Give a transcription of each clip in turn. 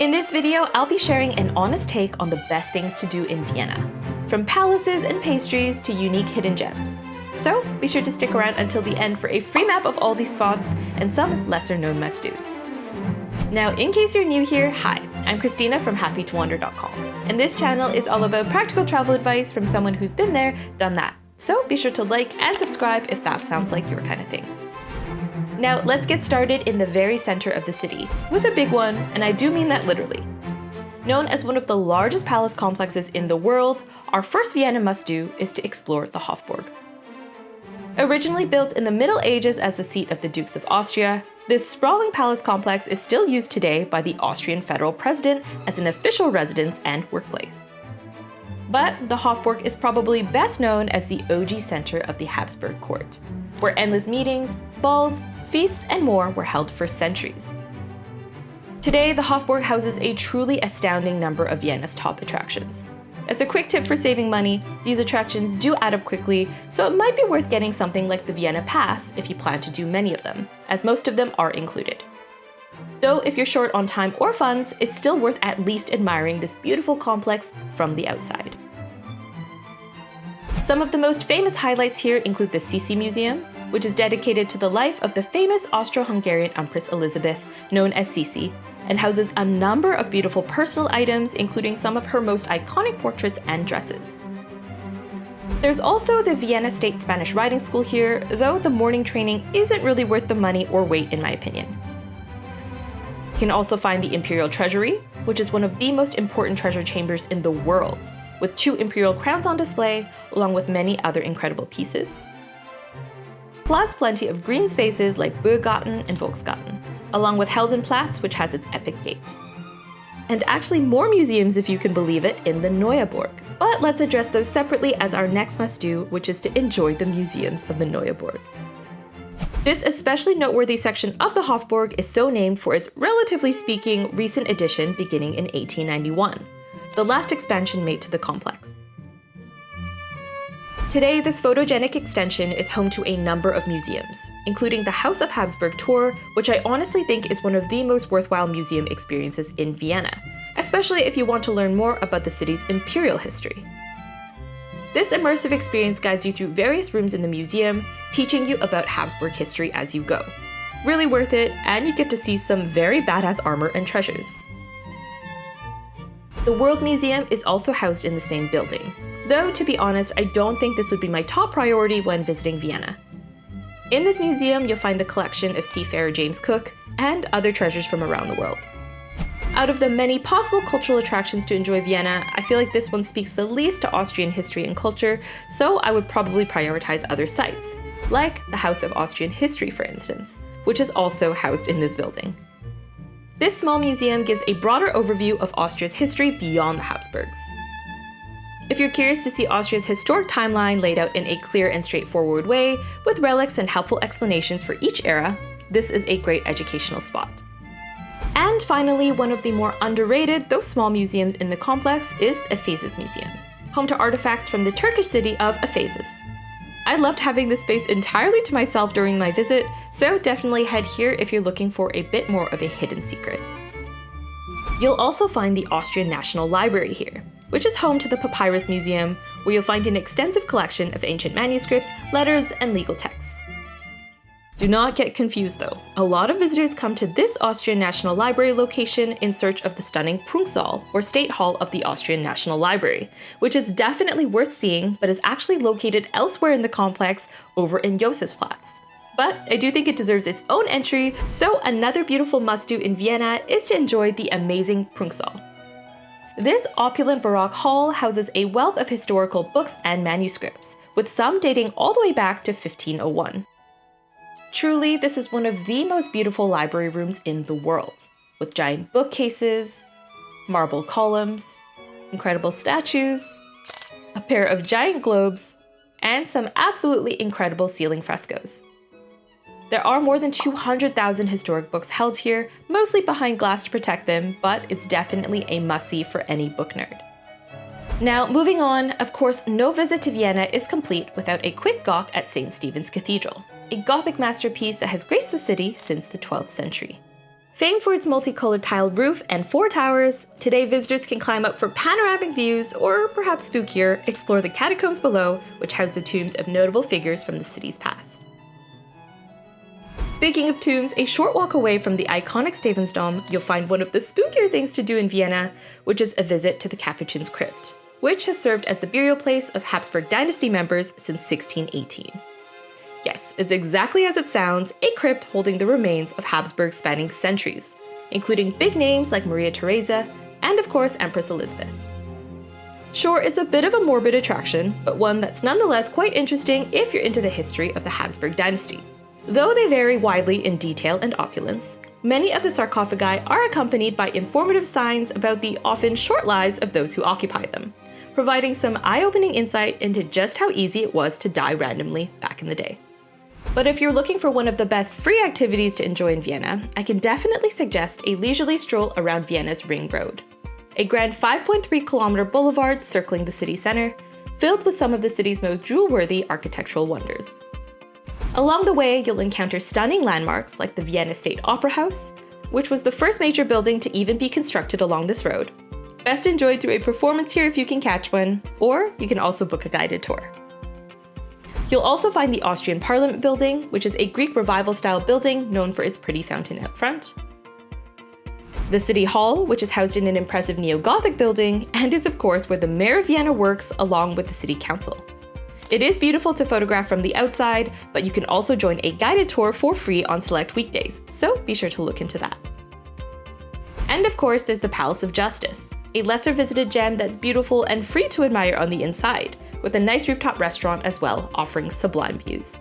In this video, I'll be sharing an honest take on the best things to do in Vienna, from palaces and pastries to unique hidden gems. So be sure to stick around until the end for a free map of all these spots and some lesser-known must-dos. Now, in case you're new here, hi, I'm Christina from happytowander.com, and this channel is all about practical travel advice from someone who's been there, done that. So be sure to like and subscribe if that sounds like your kind of thing. Now, let's get started in the very center of the city, with a big one, and I do mean that literally. Known as one of the largest palace complexes in the world, our first Vienna must-do is to explore the Hofburg. Originally built in the Middle Ages as the seat of the Dukes of Austria, this sprawling palace complex is still used today by the Austrian federal president as an official residence and workplace. But the Hofburg is probably best known as the OG center of the Habsburg court, where endless meetings, balls, feasts, and more were held for centuries. Today, the Hofburg houses a truly astounding number of Vienna's top attractions. As a quick tip for saving money, these attractions do add up quickly, so it might be worth getting something like the Vienna Pass if you plan to do many of them, as most of them are included. Though if you're short on time or funds, it's still worth at least admiring this beautiful complex from the outside. Some of the most famous highlights here include the Museum, which is dedicated to the life of the famous Austro-Hungarian Empress Elizabeth, known as Sisi, and houses a number of beautiful personal items, including some of her most iconic portraits and dresses. There's also the Vienna State Spanish Riding School here, though the morning training isn't really worth the money or wait in my opinion. You can also find the Imperial Treasury, which is one of the most important treasure chambers in the world, with 2 imperial crowns on display, along with many other incredible pieces. Plus plenty of green spaces like Burggarten and Volksgarten, along with Heldenplatz, which has its epic gate. And actually more museums, if you can believe it, in the Neue Burg. But let's address those separately as our next must-do, which is to enjoy the museums of the Neue Burg. This especially noteworthy section of the Hofburg is so named for its, relatively speaking, recent addition beginning in 1891, the last expansion made to the complex. Today, this photogenic extension is home to a number of museums, including the House of Habsburg tour, which I honestly think is one of the most worthwhile museum experiences in Vienna, especially if you want to learn more about the city's imperial history. This immersive experience guides you through various rooms in the museum, teaching you about Habsburg history as you go. Really worth it, and you get to see some very badass armor and treasures. The World Museum is also housed in the same building, though to be honest, I don't think this would be my top priority when visiting Vienna. In this museum, you'll find the collection of seafarer James Cook and other treasures from around the world. Out of the many possible cultural attractions to enjoy Vienna, I feel like this one speaks the least to Austrian history and culture, so I would probably prioritize other sites, like the House of Austrian History, for instance, which is also housed in this building. This small museum gives a broader overview of Austria's history beyond the Habsburgs. If you're curious to see Austria's historic timeline laid out in a clear and straightforward way, with relics and helpful explanations for each era, this is a great educational spot. And finally, one of the more underrated, though small museums in the complex is Efes Museum, home to artifacts from the Turkish city of Ephesus. I loved having this space entirely to myself during my visit, so definitely head here if you're looking for a bit more of a hidden secret. You'll also find the Austrian National Library here, which is home to the Papyrus Museum, where you'll find an extensive collection of ancient manuscripts, letters, and legal texts. Do not get confused though. A lot of visitors come to this Austrian National Library location in search of the stunning Prunksaal, or State Hall of the Austrian National Library, which is definitely worth seeing, but is actually located elsewhere in the complex over in Josefsplatz. But I do think it deserves its own entry, so another beautiful must-do in Vienna is to enjoy the amazing Prunksaal. This opulent Baroque hall houses a wealth of historical books and manuscripts, with some dating all the way back to 1501. Truly, this is one of the most beautiful library rooms in the world, with giant bookcases, marble columns, incredible statues, a pair of giant globes, and some absolutely incredible ceiling frescoes. There are more than 200,000 historic books held here, mostly behind glass to protect them, but it's definitely a must-see for any book nerd. Now, moving on, of course, no visit to Vienna is complete without a quick gawk at St. Stephen's Cathedral, a Gothic masterpiece that has graced the city since the 12th century. Famed for its multicolored tiled roof and 4 towers, today visitors can climb up for panoramic views, or perhaps spookier, explore the catacombs below, which house the tombs of notable figures from the city's past. Speaking of tombs, a short walk away from the iconic Stephansdom, you'll find one of the spookier things to do in Vienna, which is a visit to the Capuchin Crypt, which has served as the burial place of Habsburg dynasty members since 1618. Yes, it's exactly as it sounds, a crypt holding the remains of Habsburg spanning centuries, including big names like Maria Theresa and, of course, Empress Elizabeth. Sure, it's a bit of a morbid attraction, but one that's nonetheless quite interesting if you're into the history of the Habsburg dynasty. Though they vary widely in detail and opulence, many of the sarcophagi are accompanied by informative signs about the often short lives of those who occupy them, providing some eye-opening insight into just how easy it was to die randomly back in the day. But if you're looking for one of the best free activities to enjoy in Vienna, I can definitely suggest a leisurely stroll around Vienna's Ring Road, a grand 5.3-kilometer boulevard circling the city center, filled with some of the city's most jewel-worthy architectural wonders. Along the way, you'll encounter stunning landmarks like the Vienna State Opera House, which was the first major building to even be constructed along this road. Best enjoyed through a performance here if you can catch one, or you can also book a guided tour. You'll also find the Austrian Parliament building, which is a Greek Revival-style building known for its pretty fountain out front. The City Hall, which is housed in an impressive neo-Gothic building, and is of course where the Mayor of Vienna works along with the City Council. It is beautiful to photograph from the outside, but you can also join a guided tour for free on select weekdays, so be sure to look into that. And of course, there's the Palace of Justice, a lesser visited gem that's beautiful and free to admire on the inside, with a nice rooftop restaurant as well, offering sublime views.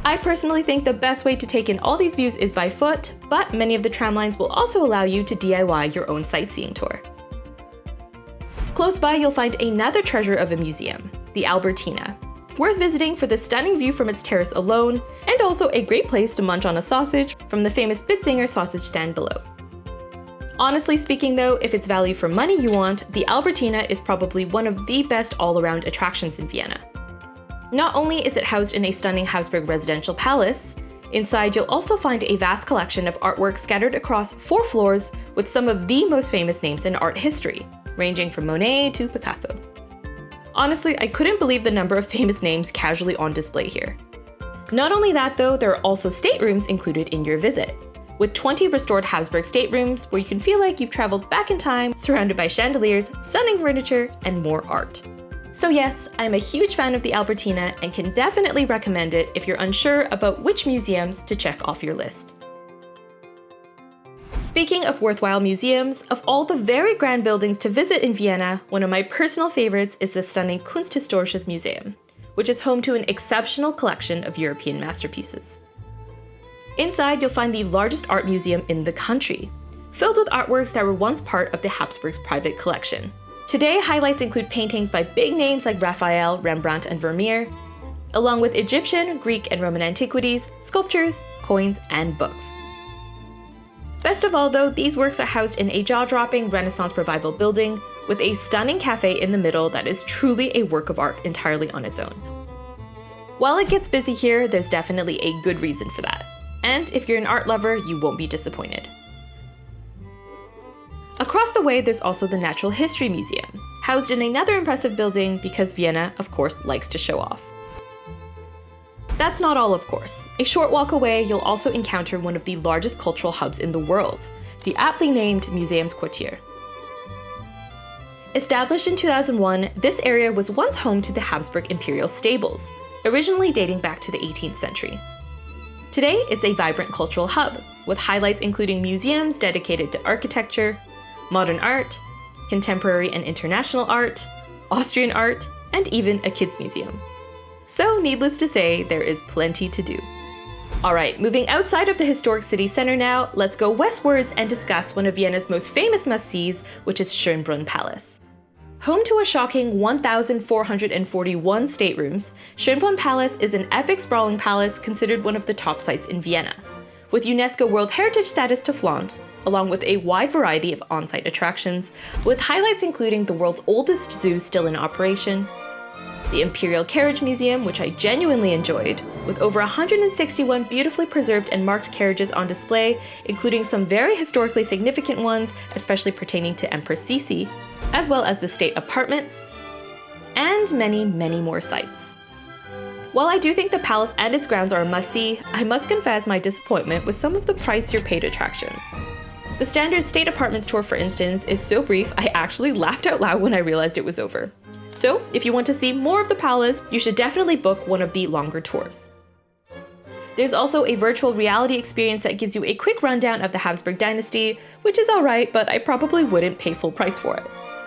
I personally think the best way to take in all these views is by foot, but many of the tramlines will also allow you to DIY your own sightseeing tour. Close by, you'll find another treasure of a museum, the Albertina, worth visiting for the stunning view from its terrace alone, and also a great place to munch on a sausage from the famous Bitzinger sausage stand below. Honestly speaking though, if it's value for money you want, the Albertina is probably one of the best all-around attractions in Vienna. Not only is it housed in a stunning Habsburg residential palace, inside you'll also find a vast collection of artwork scattered across 4 floors with some of the most famous names in art history, ranging from Monet to Picasso. Honestly, I couldn't believe the number of famous names casually on display here. Not only that though, there are also staterooms included in your visit, with 20 restored Habsburg staterooms where you can feel like you've traveled back in time, surrounded by chandeliers, stunning furniture, and more art. So yes, I'm a huge fan of the Albertina and can definitely recommend it if you're unsure about which museums to check off your list. Speaking of worthwhile museums, of all the very grand buildings to visit in Vienna, one of my personal favorites is the stunning Kunsthistorisches Museum, which is home to an exceptional collection of European masterpieces. Inside, you'll find the largest art museum in the country, filled with artworks that were once part of the Habsburgs' private collection. Today, highlights include paintings by big names like Raphael, Rembrandt, and Vermeer, along with Egyptian, Greek, and Roman antiquities, sculptures, coins, and books. Best of all though, these works are housed in a jaw-dropping Renaissance Revival building with a stunning cafe in the middle that is truly a work of art entirely on its own. While it gets busy here, there's definitely a good reason for that. And if you're an art lover, you won't be disappointed. Across the way, there's also the Natural History Museum, housed in another impressive building because Vienna, of course, likes to show off. That's not all, of course. A short walk away, you'll also encounter one of the largest cultural hubs in the world, the aptly named MuseumsQuartier. Established in 2001, this area was once home to the Habsburg imperial stables, originally dating back to the 18th century. Today, it's a vibrant cultural hub, with highlights including museums dedicated to architecture, modern art, contemporary and international art, Austrian art, and even a kids museum. So needless to say, there is plenty to do. Alright, moving outside of the historic city center now, let's go westwards and discuss one of Vienna's most famous must-sees, which is Schönbrunn Palace. Home to a shocking 1,441 staterooms, Schönbrunn Palace is an epic sprawling palace considered one of the top sites in Vienna, with UNESCO World Heritage status to flaunt, along with a wide variety of on-site attractions, with highlights including the world's oldest zoo still in operation, the Imperial Carriage Museum, which I genuinely enjoyed, with over 161 beautifully preserved and marked carriages on display, including some very historically significant ones, especially pertaining to Empress Sisi, as well as the state apartments, and many, many more sites. While I do think the palace and its grounds are a must-see, I must confess my disappointment with some of the pricier paid attractions. The standard state apartments tour, for instance, is so brief I actually laughed out loud when I realized it was over. So, if you want to see more of the palace, you should definitely book one of the longer tours. There's also a virtual reality experience that gives you a quick rundown of the Habsburg dynasty, which is alright, but I probably wouldn't pay full price for it.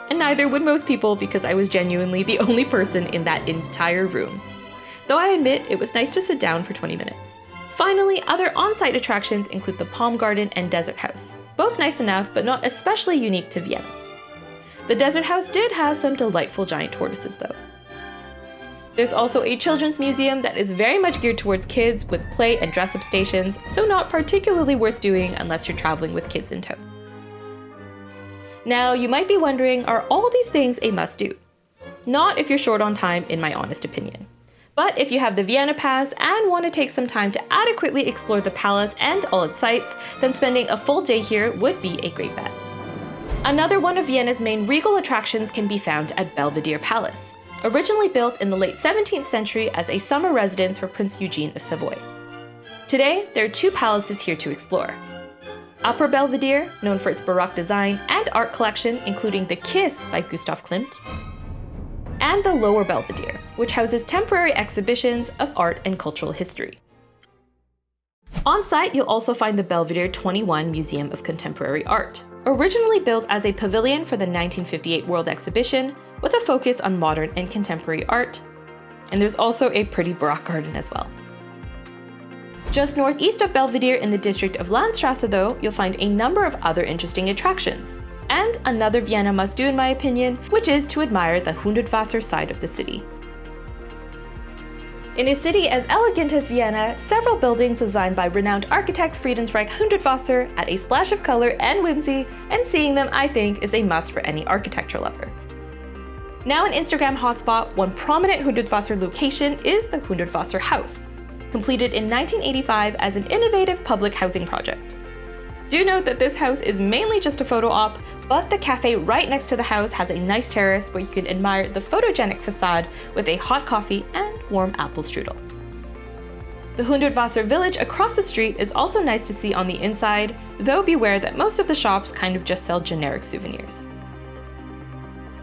And neither would most people because I was genuinely the only person in that entire room. Though I admit it was nice to sit down for 20 minutes. Finally, other on-site attractions include the Palm Garden and Desert House, both nice enough but not especially unique to Vienna. The Desert House did have some delightful giant tortoises though. There's also a children's museum that is very much geared towards kids with play and dress-up stations, so not particularly worth doing unless you're traveling with kids in tow. Now, you might be wondering, are all these things a must-do? Not if you're short on time, in my honest opinion. But if you have the Vienna Pass and want to take some time to adequately explore the palace and all its sites, then spending a full day here would be a great bet. Another one of Vienna's main regal attractions can be found at Belvedere Palace, originally built in the late 17th century as a summer residence for Prince Eugene of Savoy. Today, there are two palaces here to explore. Upper Belvedere, known for its Baroque design and art collection, including the Kiss by Gustav Klimt, and the Lower Belvedere, which houses temporary exhibitions of art and cultural history. On site, you'll also find the Belvedere 21 Museum of Contemporary Art, originally built as a pavilion for the 1958 World Exhibition, with a focus on modern and contemporary art. And there's also a pretty Baroque garden as well. Just northeast of Belvedere in the district of Landstrasse, though, you'll find a number of other interesting attractions. And another Vienna must-do in my opinion, which is to admire the Hundertwasser side of the city. In a city as elegant as Vienna, several buildings designed by renowned architect Friedensreich Hundertwasser add a splash of color and whimsy, and seeing them, I think, is a must for any architecture lover. Now an Instagram hotspot, one prominent Hundertwasser location is the Hundertwasser House, completed in 1985 as an innovative public housing project. Do note that this house is mainly just a photo op, but the cafe right next to the house has a nice terrace where you can admire the photogenic facade with a hot coffee and warm apple strudel. The Hundertwasser village across the street is also nice to see on the inside, though beware that most of the shops kind of just sell generic souvenirs.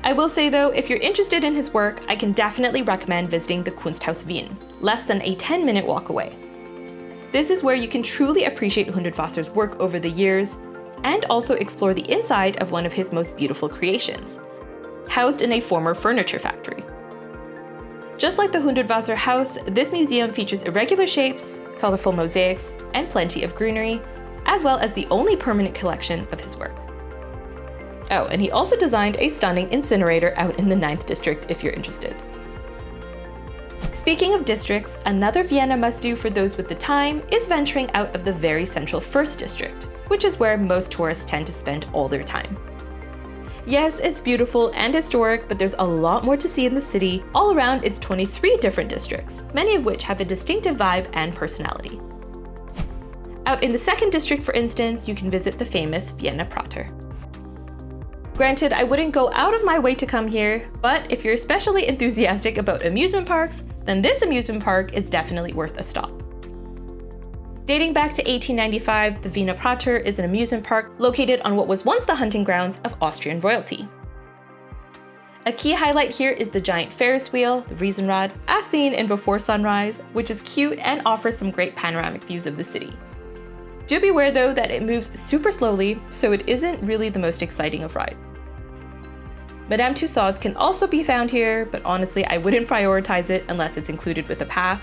I will say though, if you're interested in his work, I can definitely recommend visiting the Kunsthaus Wien, less than a 10-minute walk away. This is where you can truly appreciate Hundertwasser's work over the years, and also explore the inside of one of his most beautiful creations, housed in a former furniture factory. Just like the Hundertwasser house, this museum features irregular shapes, colorful mosaics, and plenty of greenery, as well as the only permanent collection of his work. Oh, and he also designed a stunning incinerator out in the 9th district if you're interested. Speaking of districts, another Vienna must-do for those with the time is venturing out of the very central 1st district, which is where most tourists tend to spend all their time. Yes, it's beautiful and historic, but there's a lot more to see in the city all around its 23 different districts, many of which have a distinctive vibe and personality. Out in the 2nd district, for instance, you can visit the famous Vienna Prater. Granted, I wouldn't go out of my way to come here, but if you're especially enthusiastic about amusement parks, then this amusement park is definitely worth a stop. Dating back to 1895, the Vienna Prater is an amusement park located on what was once the hunting grounds of Austrian royalty. A key highlight here is the giant Ferris wheel, the Riesenrad, as seen in Before Sunrise, which is cute and offers some great panoramic views of the city. Do beware though that it moves super slowly, so it isn't really the most exciting of rides. Madame Tussauds can also be found here, but honestly I wouldn't prioritize it unless it's included with a pass.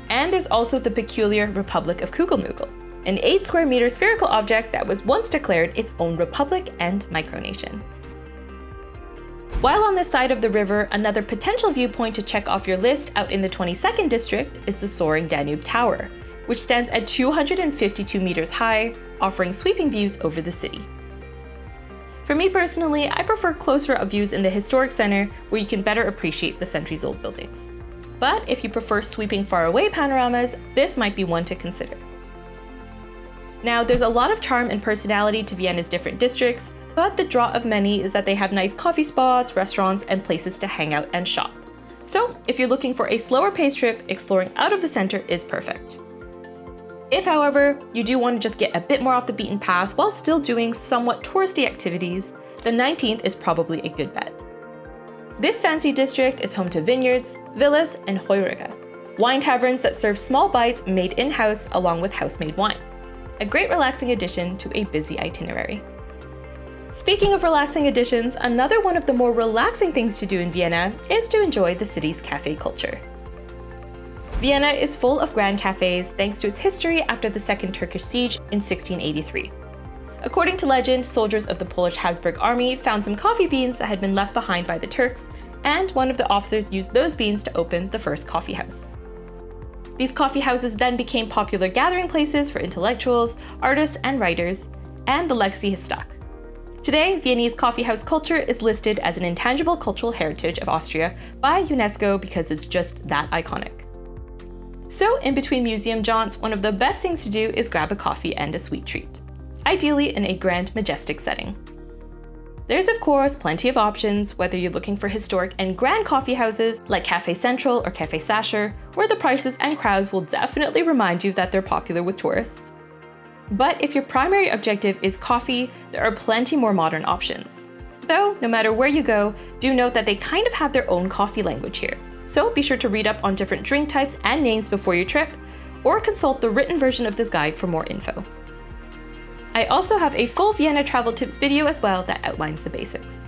And there's also the peculiar Republic of Kugelmugel, an 8 square meter spherical object that was once declared its own republic and micronation. While on this side of the river, another potential viewpoint to check off your list out in the 22nd district is the soaring Danube Tower, which stands at 252 meters high, offering sweeping views over the city. For me personally, I prefer closer-up views in the historic center where you can better appreciate the centuries-old buildings. But if you prefer sweeping far-away panoramas, this might be one to consider. Now, there's a lot of charm and personality to Vienna's different districts, but the draw of many is that they have nice coffee spots, restaurants, and places to hang out and shop. So, if you're looking for a slower-paced trip, exploring out of the center is perfect. If, however, you do want to just get a bit more off the beaten path while still doing somewhat touristy activities, the 19th is probably a good bet. This fancy district is home to vineyards, villas, and Heurige, wine taverns that serve small bites made in-house along with house-made wine. A great relaxing addition to a busy itinerary. Speaking of relaxing additions, another one of the more relaxing things to do in Vienna is to enjoy the city's cafe culture. Vienna is full of grand cafes thanks to its history after the Second Turkish Siege in 1683. According to legend, soldiers of the Polish Habsburg army found some coffee beans that had been left behind by the Turks, and one of the officers used those beans to open the first coffee house. These coffee houses then became popular gathering places for intellectuals, artists, and writers, and the legacy has stuck. Today, Viennese coffee house culture is listed as an intangible cultural heritage of Austria by UNESCO because it's just that iconic. So, in between museum jaunts, one of the best things to do is grab a coffee and a sweet treat, ideally in a grand, majestic setting. There's of course plenty of options, whether you're looking for historic and grand coffee houses like Café Central or Café Sacher, where the prices and crowds will definitely remind you that they're popular with tourists. But if your primary objective is coffee, there are plenty more modern options. Though, no matter where you go, do note that they kind of have their own coffee language here. So be sure to read up on different drink types and names before your trip, or consult the written version of this guide for more info. I also have a full Vienna travel tips video as well that outlines the basics.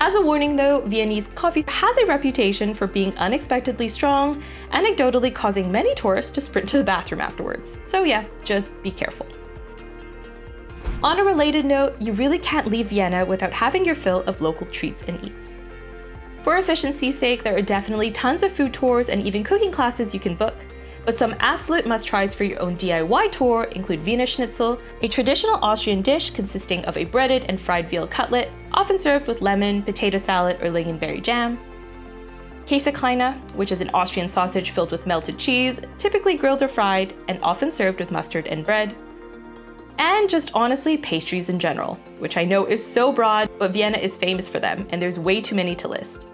As a warning though, Viennese coffee has a reputation for being unexpectedly strong, anecdotally causing many tourists to sprint to the bathroom afterwards. So yeah, just be careful. On a related note, you really can't leave Vienna without having your fill of local treats and eats. For efficiency's sake, there are definitely tons of food tours and even cooking classes you can book, but some absolute must-tries for your own DIY tour include Wiener Schnitzel, a traditional Austrian dish consisting of a breaded and fried veal cutlet, often served with lemon, potato salad, or lingonberry jam. Käsekleine, which is an Austrian sausage filled with melted cheese, typically grilled or fried, and often served with mustard and bread. And just honestly, pastries in general, which I know is so broad, but Vienna is famous for them, and there's way too many to list.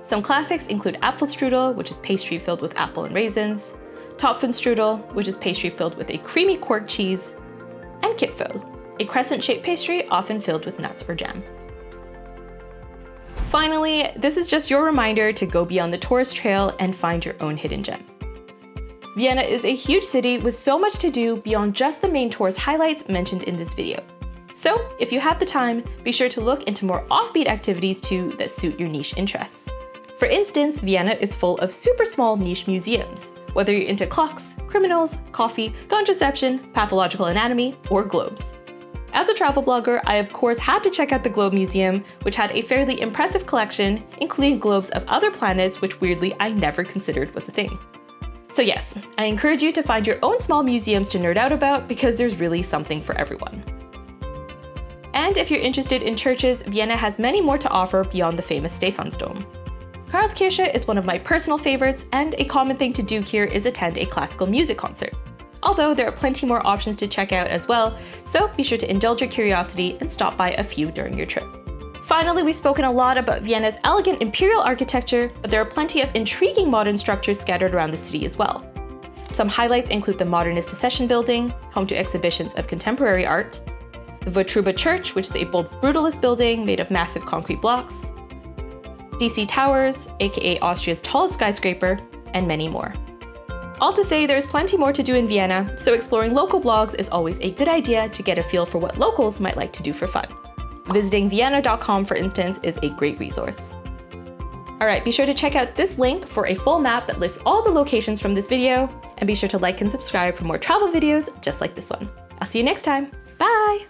Some classics include Apfelstrudel, which is pastry filled with apple and raisins, Topfenstrudel, which is pastry filled with a creamy quark cheese, and Kipfel, a crescent-shaped pastry often filled with nuts or jam. Finally, this is just your reminder to go beyond the tourist trail and find your own hidden gems. Vienna is a huge city with so much to do beyond just the main tourist highlights mentioned in this video. So, if you have the time, be sure to look into more offbeat activities too that suit your niche interests. For instance, Vienna is full of super small niche museums, whether you're into clocks, criminals, coffee, contraception, pathological anatomy, or globes. As a travel blogger, I of course had to check out the Globe Museum, which had a fairly impressive collection, including globes of other planets, which weirdly I never considered was a thing. So yes, I encourage you to find your own small museums to nerd out about because there's really something for everyone. And if you're interested in churches, Vienna has many more to offer beyond the famous Stephansdom. Karlskirche is one of my personal favorites, and a common thing to do here is attend a classical music concert. Although there are plenty more options to check out as well, so be sure to indulge your curiosity and stop by a few during your trip. Finally, we've spoken a lot about Vienna's elegant imperial architecture, but there are plenty of intriguing modern structures scattered around the city as well. Some highlights include the modernist Secession building, home to exhibitions of contemporary art, the Wotruba Church, which is a bold brutalist building made of massive concrete blocks, DC Towers, aka Austria's tallest skyscraper, and many more. All to say, there's plenty more to do in Vienna, so exploring local blogs is always a good idea to get a feel for what locals might like to do for fun. Visiting vienna.com, for instance, is a great resource. Alright, be sure to check out this link for a full map that lists all the locations from this video, and be sure to like and subscribe for more travel videos just like this one. I'll see you next time. Bye!